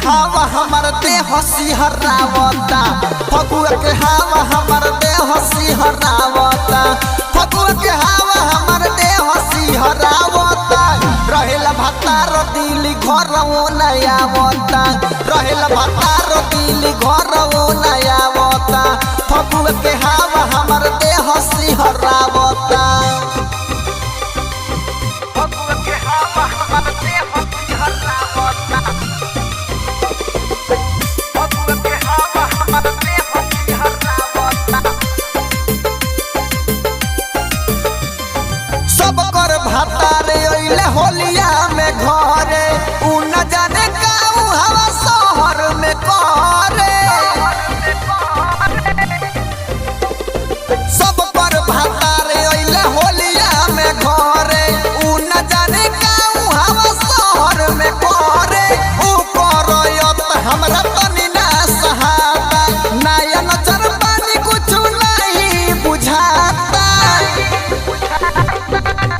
हवा हमर देह सिहरावता, फगुआ के हवा हमर देह सिहरावता, फगुआ के हवा हमर देह सिहरावता। रहेला भतार दिली घर वो नयावता, रहेला भतार दिली घर वो नयावता, फगुआ के हवा हमर देह सिहरावता। सब कर भतारे ओइले होलिया में घरे, उ न जाने काऊ हवा शहर में करे। सब कर भतारे ओइले होलिया में घरे, उ न जाने काऊ हवा शहर में करे। उ करयत हमरा तनी ना सहाता, नयन चर पानी कुछ नहीं बुझाता।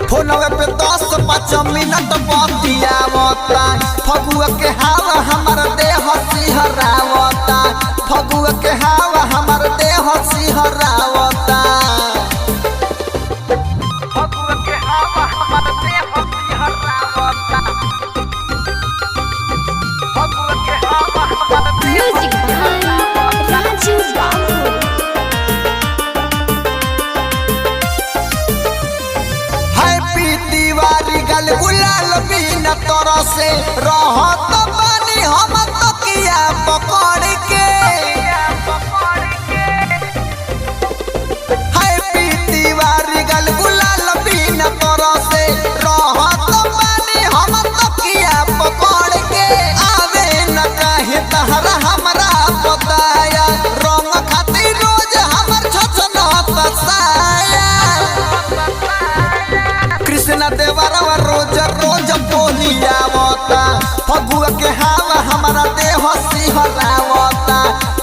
फोनवे पे 10-5 मिनट बतियावता, फगुआ के हवा हमर देह सिहरावता, फगुआ के हवा हमर देह सिहरावता। फगुआ के हवा हमर देह सिहरावता, फगुआ के हवा हमर म्यूजिक भाई राजू बाबू। हैप्पी दिवाली गल गुलाल बिन तोरा से रहत बानी हम तकिया पकड़ के। हैप्पी दिवाली गल गुलाल बिन तोरा से रहत बानी हम तकिया पकड़ के। आवे न काहे तहरा हमरा बताया, रंग खातिर रोज हमर छछनत साया। कृष्ण देवरवा रोज रोज बोलियावता, फगुआ के हवा हमारा देह सिहरावता,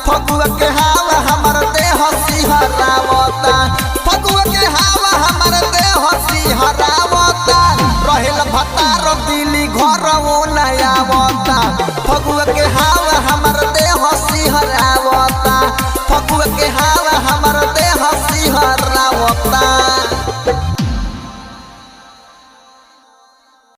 फगुआ के हवा हमारा देह सिहरावता, फगुआ के हवा हमारा देह सिहरावता। रहेल भतार दिली घर वो नयावता, फगुआ के